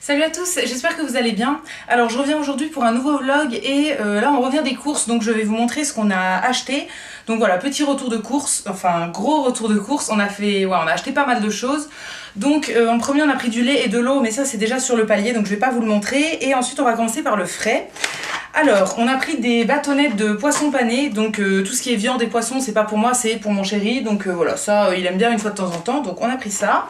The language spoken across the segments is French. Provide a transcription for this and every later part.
Salut à tous, j'espère que vous allez bien. Alors je reviens aujourd'hui pour un nouveau vlog et là on revient des courses, donc je vais vous montrer ce qu'on a acheté. Donc voilà, petit retour de course, enfin gros retour de course, on a acheté pas mal de choses. Donc en premier on a pris du lait et de l'eau, mais ça c'est déjà sur le palier donc je vais pas vous le montrer. Et ensuite on va commencer par le frais. Alors on a pris des bâtonnets de poisson pané, donc tout ce qui est viande et poisson c'est pas pour moi, c'est pour mon chéri. Donc voilà, ça il aime bien une fois de temps en temps, donc on a pris ça.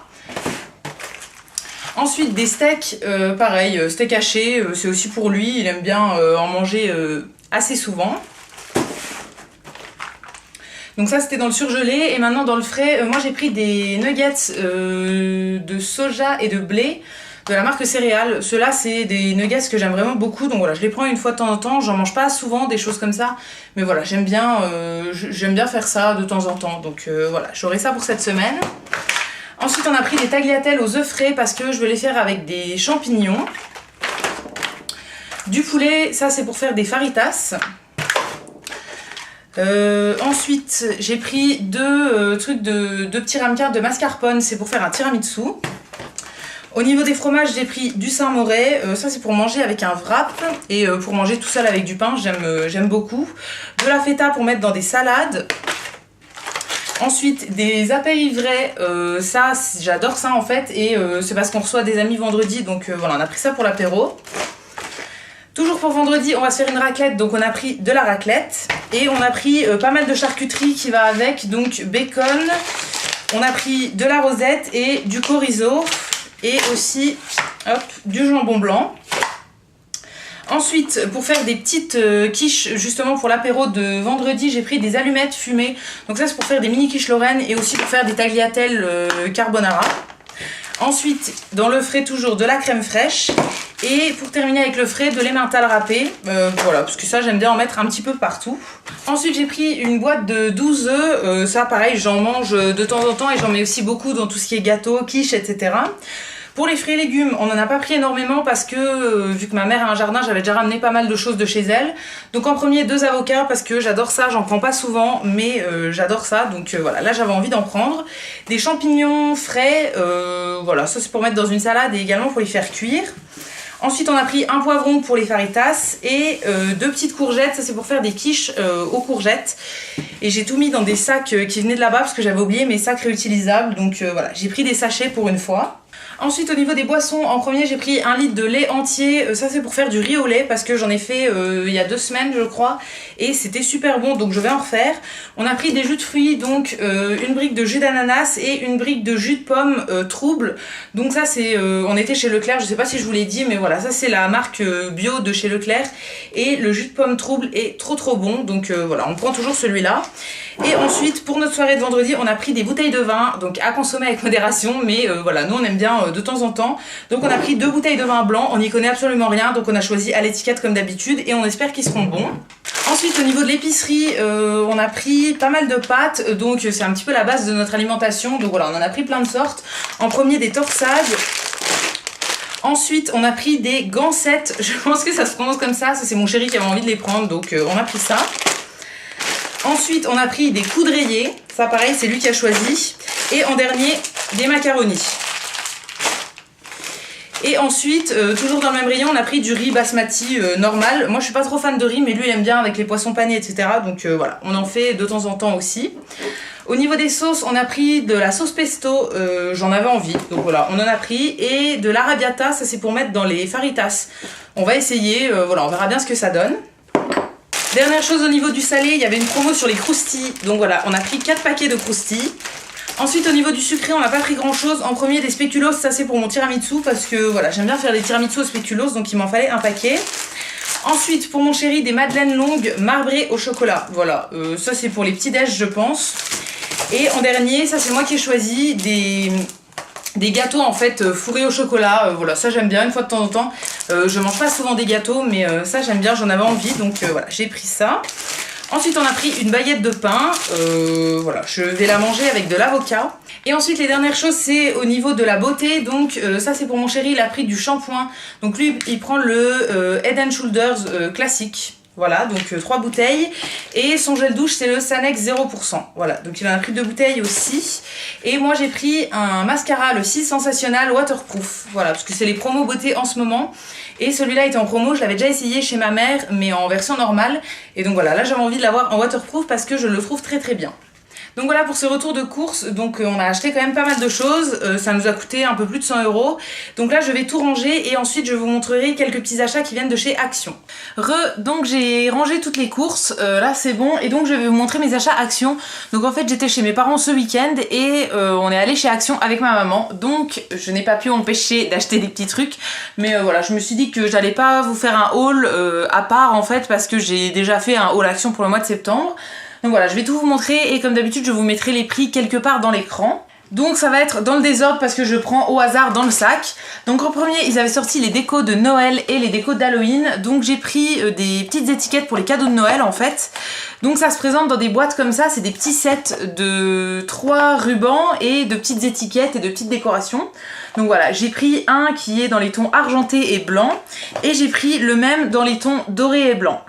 Ensuite des steaks, pareil, steak haché, c'est aussi pour lui, il aime bien en manger assez souvent. Donc ça c'était dans le surgelé, et maintenant dans le frais, moi j'ai pris des nuggets de soja et de blé de la marque Céréales. Ceux-là c'est des nuggets que j'aime vraiment beaucoup, donc voilà, je les prends une fois de temps en temps, j'en mange pas souvent des choses comme ça, mais voilà, j'aime bien faire ça de temps en temps, donc voilà, j'aurai ça pour cette semaine. Ensuite on a pris des tagliatelles aux œufs frais parce que je veux les faire avec des champignons. Du poulet, ça c'est pour faire des faritas. Ensuite j'ai pris deux petits ramequins de mascarpone, c'est pour faire un tiramisu. Au niveau des fromages j'ai pris du Saint-Moré, ça c'est pour manger avec un wrap et pour manger tout seul avec du pain, j'aime beaucoup. De la feta pour mettre dans des salades. Ensuite des apéritifs, ça j'adore ça en fait, et c'est parce qu'on reçoit des amis vendredi, donc voilà, on a pris ça pour l'apéro. Toujours pour vendredi on va se faire une raclette, donc on a pris de la raclette et on a pris pas mal de charcuterie qui va avec, donc bacon, on a pris de la rosette et du chorizo et aussi hop, du jambon blanc. Ensuite, pour faire des petites quiches justement pour l'apéro de vendredi, j'ai pris des allumettes fumées. Donc ça c'est pour faire des mini quiches lorraines et aussi pour faire des tagliatelles carbonara. Ensuite, dans le frais toujours de la crème fraîche. Et pour terminer avec le frais, de l'emmental râpé. Voilà, parce que ça j'aime bien en mettre un petit peu partout. Ensuite j'ai pris une boîte de 12 œufs. Ça pareil, j'en mange de temps en temps et j'en mets aussi beaucoup dans tout ce qui est gâteau, quiche, etc. Pour les fruits et légumes, on n'en a pas pris énormément parce que vu que ma mère a un jardin, j'avais déjà ramené pas mal de choses de chez elle. Donc en premier 2 avocats parce que j'adore ça, j'en prends pas souvent mais j'adore ça, donc voilà, là j'avais envie d'en prendre. Des champignons frais, voilà, ça c'est pour mettre dans une salade et également pour les faire cuire. Ensuite on a pris un poivron pour les faritas et 2 petites courgettes, ça c'est pour faire des quiches aux courgettes. Et j'ai tout mis dans des sacs qui venaient de là-bas parce que j'avais oublié mes sacs réutilisables, donc voilà, j'ai pris des sachets pour une fois. Ensuite au niveau des boissons, en premier j'ai pris 1 litre de lait entier, ça c'est pour faire du riz au lait parce que j'en ai fait il y a 2 semaines je crois et c'était super bon, donc je vais en refaire. On a pris des jus de fruits, donc une brique de jus d'ananas et une brique de jus de pomme trouble. Donc ça c'est, on était chez Leclerc, je sais pas si je vous l'ai dit mais voilà, ça c'est la marque bio de chez Leclerc et le jus de pomme trouble est trop bon, donc voilà, on prend toujours celui-là. Et ensuite pour notre soirée de vendredi on a pris des bouteilles de vin, donc à consommer avec modération, mais voilà, nous on aime bien de temps en temps. Donc on a pris 2 bouteilles de vin blanc, on n'y connaît absolument rien, donc on a choisi à l'étiquette comme d'habitude et on espère qu'ils seront bons. Ensuite au niveau de l'épicerie, on a pris pas mal de pâtes, donc c'est un petit peu la base de notre alimentation, donc voilà, on en a pris plein de sortes. En premier des torsades. Ensuite on a pris des gansettes, je pense que ça se prononce comme ça c'est mon chéri qui avait envie de les prendre, donc on a pris ça. Ensuite on a pris des coudriers, ça pareil c'est lui qui a choisi. Et en dernier des macaronis. Et ensuite, toujours dans le même rayon, on a pris du riz basmati normal. Moi je suis pas trop fan de riz mais lui il aime bien avec les poissons panés, etc. Donc voilà, on en fait de temps en temps aussi. Au niveau des sauces, on a pris de la sauce pesto, j'en avais envie, donc voilà, on en a pris. Et de l'arrabbiata, ça c'est pour mettre dans les faritas. On va essayer, voilà, on verra bien ce que ça donne. Dernière chose au niveau du salé, il y avait une promo sur les croustilles, donc voilà, on a pris 4 paquets de croustilles. Ensuite au niveau du sucré on n'a pas pris grand chose. En premier des spéculoos, ça c'est pour mon tiramisu parce que voilà, j'aime bien faire des tiramisu aux spéculoos, donc il m'en fallait un paquet. Ensuite pour mon chéri des madeleines longues marbrées au chocolat, voilà, ça c'est pour les petits déj je pense. Et en dernier, ça c'est moi qui ai choisi des gâteaux en fait fourrés au chocolat, voilà, ça j'aime bien une fois de temps en temps. Je mange pas souvent des gâteaux mais ça j'aime bien, j'en avais envie, donc voilà, j'ai pris ça. Ensuite on a pris une baguette de pain, voilà, je vais la manger avec de l'avocat. Et ensuite les dernières choses c'est au niveau de la beauté, donc ça c'est pour mon chéri, il a pris du shampoing. Donc lui il prend le Head and Shoulders classique. Voilà, donc 3 bouteilles. Et son gel douche, c'est le Sanex 0%. Voilà, donc il en a pris 2 bouteilles aussi. Et moi, j'ai pris un mascara, le 6 Sensationnel Waterproof. Voilà, parce que c'est les promos beauté en ce moment. Et celui-là était en promo, je l'avais déjà essayé chez ma mère, mais en version normale. Et donc voilà, là j'avais envie de l'avoir en waterproof parce que je le trouve très très bien. Donc voilà pour ce retour de course, donc on a acheté quand même pas mal de choses, ça nous a coûté un peu plus de 100 €. Donc là je vais tout ranger et ensuite je vous montrerai quelques petits achats qui viennent de chez Action. Donc j'ai rangé toutes les courses, là c'est bon, et donc je vais vous montrer mes achats Action. Donc en fait j'étais chez mes parents ce week-end et on est allé chez Action avec ma maman, donc je n'ai pas pu m'empêcher d'acheter des petits trucs, mais voilà, je me suis dit que j'allais pas vous faire un haul à part en fait, parce que j'ai déjà fait un haul Action pour le mois de septembre. Donc voilà, je vais tout vous montrer et comme d'habitude je vous mettrai les prix quelque part dans l'écran. Donc ça va être dans le désordre parce que je prends au hasard dans le sac. Donc en premier ils avaient sorti les décos de Noël et les décos d'Halloween. Donc j'ai pris des petites étiquettes pour les cadeaux de Noël en fait. Donc ça se présente dans des boîtes comme ça, c'est des petits sets de 3 rubans et de petites étiquettes et de petites décorations. Donc voilà, j'ai pris un qui est dans les tons argenté et blanc et j'ai pris le même dans les tons doré et blanc.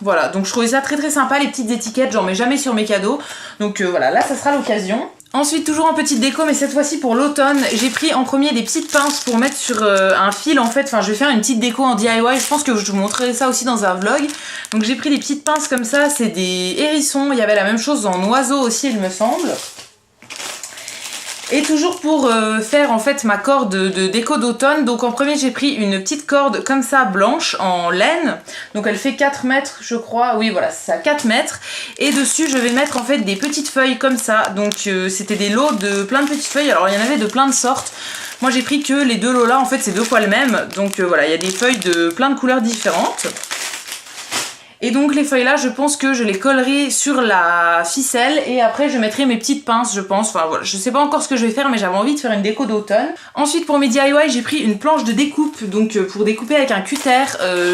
Voilà, donc je trouvais ça très très sympa, les petites étiquettes, j'en mets jamais sur mes cadeaux. Donc voilà, là ça sera l'occasion. Ensuite, toujours en petite déco, mais cette fois-ci pour l'automne, j'ai pris en premier des petites pinces pour mettre sur un fil en fait. Enfin, je vais faire une petite déco en DIY, je pense que je vous montrerai ça aussi dans un vlog. Donc j'ai pris des petites pinces comme ça, c'est des hérissons, il y avait la même chose en oiseau aussi il me semble. Et toujours pour faire en fait ma corde de déco d'automne, donc en premier j'ai pris une petite corde comme ça blanche en laine, donc elle fait 4 mètres je crois, oui voilà c'est ça, 4 mètres, et dessus je vais mettre en fait des petites feuilles comme ça, donc c'était des lots de plein de petites feuilles, alors il y en avait de plein de sortes, moi j'ai pris que les 2 lots là, en fait c'est 2 fois le même, donc voilà, il y a des feuilles de plein de couleurs différentes. Et donc les feuilles là, je pense que je les collerai sur la ficelle et après je mettrai mes petites pinces, je pense. Enfin voilà, je sais pas encore ce que je vais faire, mais j'avais envie de faire une déco d'automne. Ensuite pour mes DIY, j'ai pris une planche de découpe, donc pour découper avec un cutter.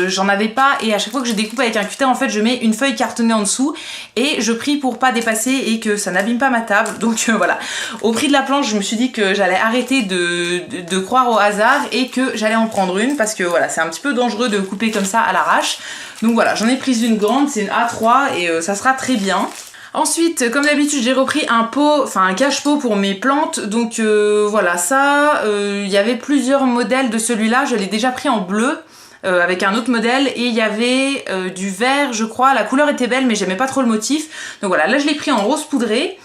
J'en avais pas et à chaque fois que je découpe avec un cutter, en fait je mets une feuille cartonnée en dessous et je prie pour pas dépasser et que ça n'abîme pas ma table. Donc voilà, au prix de la planche, je me suis dit que j'allais arrêter de croire au hasard et que j'allais en prendre une parce que voilà, c'est un petit peu dangereux de couper comme ça à l'arrache. Donc voilà, j'en ai pris une grande, c'est une A3 et ça sera très bien. Ensuite, comme d'habitude, j'ai repris un pot, enfin un cache-pot pour mes plantes. Donc voilà, ça, il y avait plusieurs modèles de celui-là. Je l'ai déjà pris en bleu avec un autre modèle et il y avait du vert, je crois. La couleur était belle, mais j'aimais pas trop le motif. Donc voilà, là je l'ai pris en rose poudré.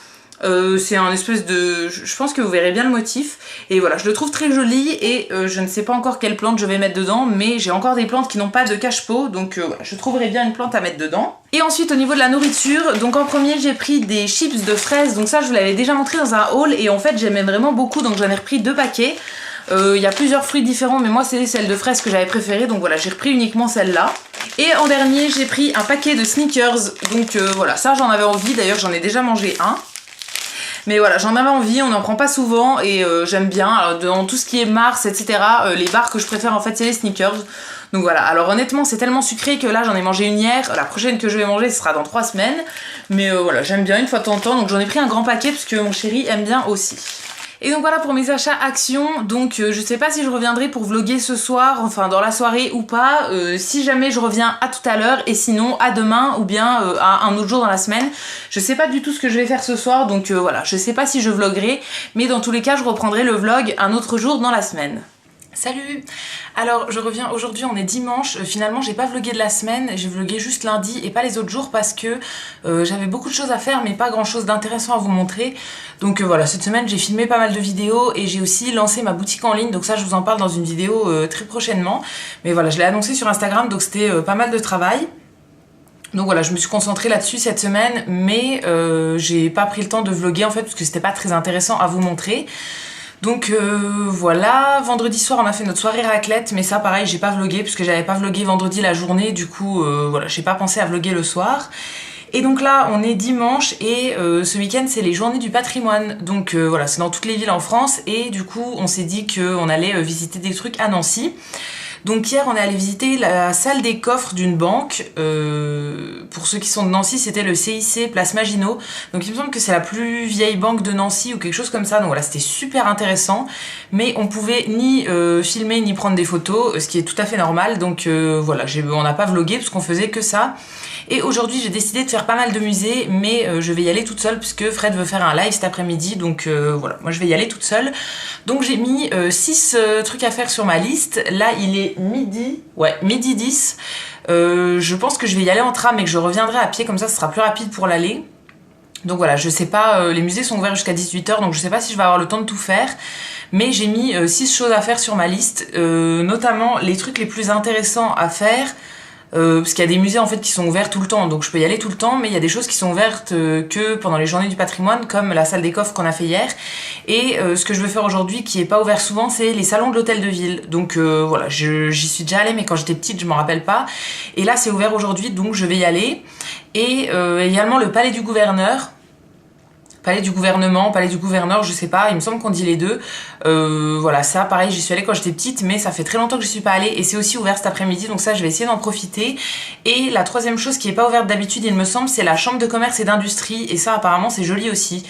C'est un espèce de... Je pense que vous verrez bien le motif. Et voilà, je le trouve très joli et je ne sais pas encore quelle plante je vais mettre dedans, mais j'ai encore des plantes qui n'ont pas de cache-pot, donc voilà, je trouverai bien une plante à mettre dedans. Et ensuite au niveau de la nourriture, donc en premier j'ai pris des chips de fraises, donc ça je vous l'avais déjà montré dans un haul et en fait j'aimais vraiment beaucoup, donc j'en ai repris 2 paquets. Il y a plusieurs fruits différents, mais moi c'est celle de fraises que j'avais préférée, donc voilà, j'ai repris uniquement celle-là. Et en dernier j'ai pris un paquet de Snickers, donc voilà, ça j'en avais envie, d'ailleurs j'en ai déjà mangé un. Mais voilà, j'en avais envie, on n'en prend pas souvent et j'aime bien. Alors dans tout ce qui est Mars, etc., les barres que je préfère en fait c'est les Snickers. Donc voilà, alors honnêtement c'est tellement sucré que là j'en ai mangé une hier. La prochaine que je vais manger ce sera dans 3 semaines. Mais voilà, j'aime bien une fois de temps en temps, donc j'en ai pris un grand paquet parce que mon chéri aime bien aussi. Et donc voilà pour mes achats Action, donc je sais pas si je reviendrai pour vlogger ce soir, enfin dans la soirée ou pas, si jamais je reviens à tout à l'heure et sinon à demain ou bien à un autre jour dans la semaine. Je sais pas du tout ce que je vais faire ce soir, donc voilà, je sais pas si je vloggerai, mais dans tous les cas je reprendrai le vlog un autre jour dans la semaine. Salut! Alors je reviens aujourd'hui, on est dimanche, finalement j'ai pas vlogué de la semaine, j'ai vlogué juste lundi et pas les autres jours parce que j'avais beaucoup de choses à faire mais pas grand chose d'intéressant à vous montrer. Donc voilà, cette semaine j'ai filmé pas mal de vidéos et j'ai aussi lancé ma boutique en ligne, donc ça je vous en parle dans une vidéo très prochainement. Mais voilà, je l'ai annoncé sur Instagram, donc c'était pas mal de travail. Donc voilà, je me suis concentrée là-dessus cette semaine, mais j'ai pas pris le temps de vlogger en fait parce que c'était pas très intéressant à vous montrer. Donc voilà, vendredi soir on a fait notre soirée raclette, mais ça pareil j'ai pas vlogué parce que j'avais pas vlogué vendredi la journée, du coup voilà, j'ai pas pensé à vloguer le soir. Et donc là on est dimanche et ce week-end c'est les journées du patrimoine, donc voilà, c'est dans toutes les villes en France et du coup on s'est dit qu'on allait visiter des trucs à Nancy. Donc hier on est allé visiter la salle des coffres d'une banque. Pour ceux qui sont de Nancy, c'était le CIC Place Maginot. Donc il me semble que c'est la plus vieille banque de Nancy ou quelque chose comme ça. Donc voilà, c'était super intéressant. Mais on pouvait ni filmer ni prendre des photos, ce qui est tout à fait normal. Donc voilà, on n'a pas vlogué parce qu'on faisait que ça. Et aujourd'hui j'ai décidé de faire pas mal de musées, mais je vais y aller toute seule puisque Fred veut faire un live cet après-midi. Donc voilà, moi je vais y aller toute seule. Donc j'ai mis 6 trucs à faire sur ma liste. Là il est midi 10. Je pense que je vais y aller en tram et que je reviendrai à pied, comme ça ce sera plus rapide pour l'aller. Donc voilà, je sais pas, les musées sont ouverts jusqu'à 18h, donc je sais pas si je vais avoir le temps de tout faire. Mais j'ai mis 6 choses à faire sur ma liste, notamment les trucs les plus intéressants à faire. Parce qu'il y a des musées en fait qui sont ouverts tout le temps, donc je peux y aller tout le temps, mais il y a des choses qui sont ouvertes que pendant les journées du patrimoine, comme la salle des coffres qu'on a fait hier. Et ce que je veux faire aujourd'hui, qui est pas ouvert souvent, c'est les salons de l'hôtel de ville. Donc voilà, j'y suis déjà allée, mais quand j'étais petite, je m'en rappelle pas. Et là, c'est ouvert aujourd'hui, donc je vais y aller. Et également le palais du gouverneur. Palais du gouvernement, palais du gouverneur, je sais pas, il me semble qu'on dit les deux. Voilà, ça pareil, j'y suis allée quand j'étais petite, mais ça fait très longtemps que je suis pas allée et c'est aussi ouvert cet après-midi, donc ça je vais essayer d'en profiter. Et la troisième chose qui est pas ouverte d'habitude, il me semble, c'est la chambre de commerce et d'industrie, et ça apparemment c'est joli aussi.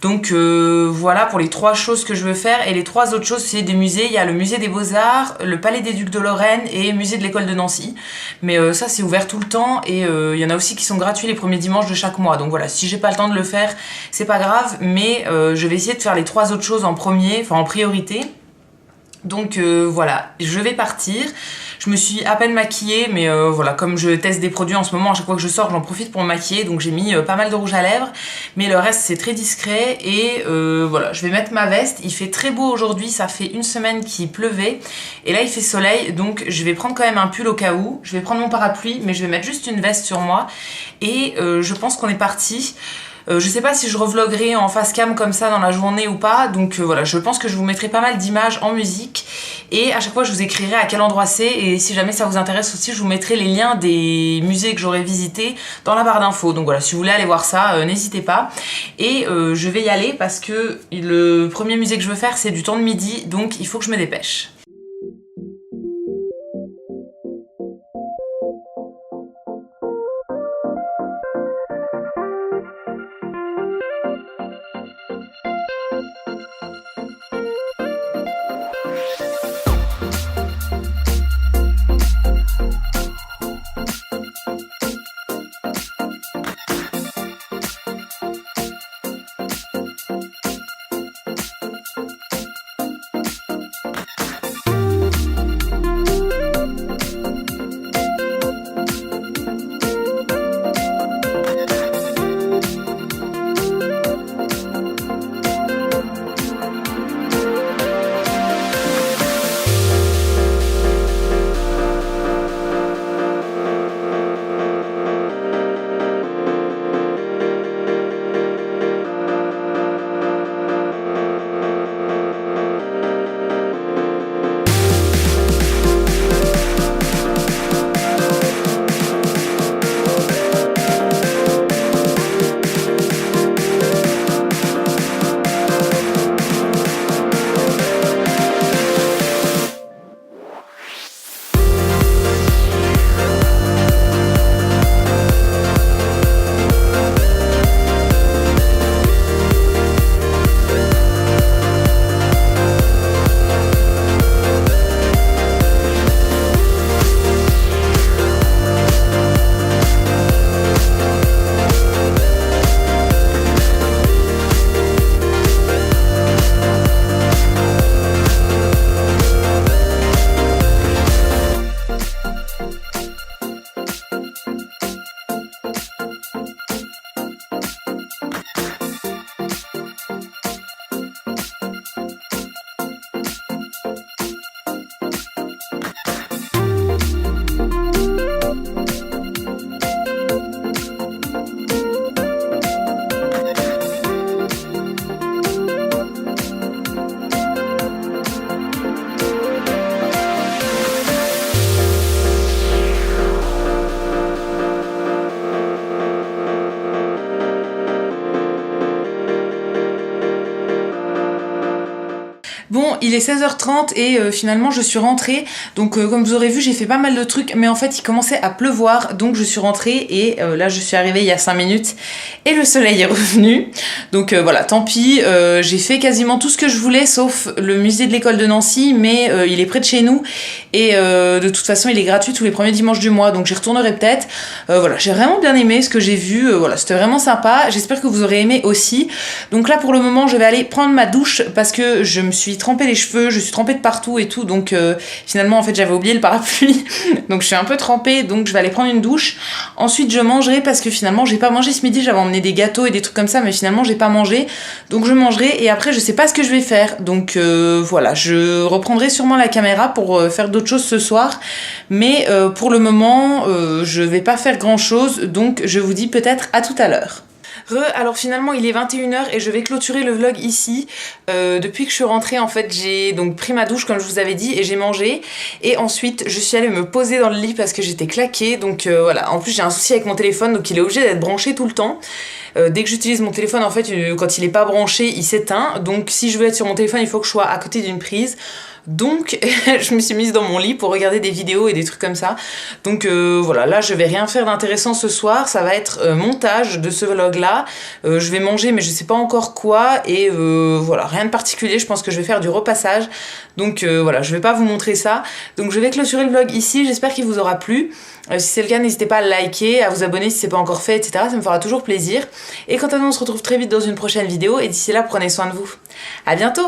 Donc voilà pour les 3 choses que je veux faire. Et les 3 autres choses, c'est des musées. Il y a le musée des Beaux-Arts, le palais des Ducs de Lorraine et le musée de l'école de Nancy. Mais ça, c'est ouvert tout le temps. Et il y en a aussi qui sont gratuits les premiers dimanches de chaque mois. Donc voilà, si j'ai pas le temps de le faire, c'est pas grave. Mais je vais essayer de faire les 3 autres choses en priorité. Donc voilà, je vais partir. Je me suis à peine maquillée, mais voilà, comme je teste des produits en ce moment, à chaque fois que je sors, j'en profite pour me maquiller, donc j'ai mis pas mal de rouge à lèvres, mais le reste c'est très discret. Et voilà, je vais mettre ma veste. Il fait très beau aujourd'hui, ça fait une semaine qu'il pleuvait, et là il fait soleil, donc je vais prendre quand même un pull au cas où. Je vais prendre mon parapluie, mais je vais mettre juste une veste sur moi, et je pense qu'on est parti. Je sais pas si je revloguerai en face cam comme ça dans la journée ou pas, donc voilà, je pense que je vous mettrai pas mal d'images en musique et à chaque fois je vous écrirai à quel endroit c'est, et si jamais ça vous intéresse aussi, je vous mettrai les liens des musées que j'aurai visités dans la barre d'infos. Donc voilà, si vous voulez aller voir ça, n'hésitez pas. Et je vais y aller parce que le premier musée que je veux faire c'est du temps de midi, donc il faut que je me dépêche. il est 16h30 et finalement je suis rentrée. Donc comme vous aurez vu, j'ai fait pas mal de trucs, mais en fait il commençait à pleuvoir, donc je suis rentrée et là je suis arrivée il y a 5 minutes et le soleil est revenu. Donc voilà, tant pis, j'ai fait quasiment tout ce que je voulais sauf le musée de l'école de Nancy, mais il est près de chez nous et de toute façon il est gratuit tous les premiers dimanches du mois, donc j'y retournerai peut-être. Voilà, j'ai vraiment bien aimé ce que j'ai vu, voilà, c'était vraiment sympa, j'espère que vous aurez aimé aussi. Donc là pour le moment je vais aller prendre ma douche parce que je me suis trempé les cheveux, je suis trempée de partout et tout, donc finalement en fait j'avais oublié le parapluie donc je suis un peu trempée, donc je vais aller prendre une douche. Ensuite je mangerai parce que finalement j'ai pas mangé ce midi, j'avais emmené des gâteaux et des trucs comme ça, mais finalement j'ai pas mangé, donc je mangerai et après je sais pas ce que je vais faire, donc voilà, je reprendrai sûrement la caméra pour faire d'autres choses ce soir, mais pour le moment je vais pas faire grand chose, donc je vous dis peut-être à tout à l'heure. Alors finalement il est 21h et je vais clôturer le vlog ici. Depuis que je suis rentrée en fait j'ai donc pris ma douche comme je vous avais dit et j'ai mangé et ensuite je suis allée me poser dans le lit parce que j'étais claquée, donc voilà. En plus j'ai un souci avec mon téléphone, donc il est obligé d'être branché tout le temps. Dès que j'utilise mon téléphone en fait quand il est pas branché il s'éteint, donc si je veux être sur mon téléphone il faut que je sois à côté d'une prise. Donc je me suis mise dans mon lit pour regarder des vidéos et des trucs comme ça. Donc voilà, là je vais rien faire d'intéressant ce soir, ça va être montage de ce vlog là. Je vais manger mais je sais pas encore quoi et voilà, rien de particulier, je pense que je vais faire du repassage. Donc voilà, je vais pas vous montrer ça. Donc je vais clôturer le vlog ici, j'espère qu'il vous aura plu. Si c'est le cas, n'hésitez pas à le liker, à vous abonner si c'est pas encore fait, etc. Ça me fera toujours plaisir. Et quant à nous, on se retrouve très vite dans une prochaine vidéo et d'ici là, prenez soin de vous. À bientôt!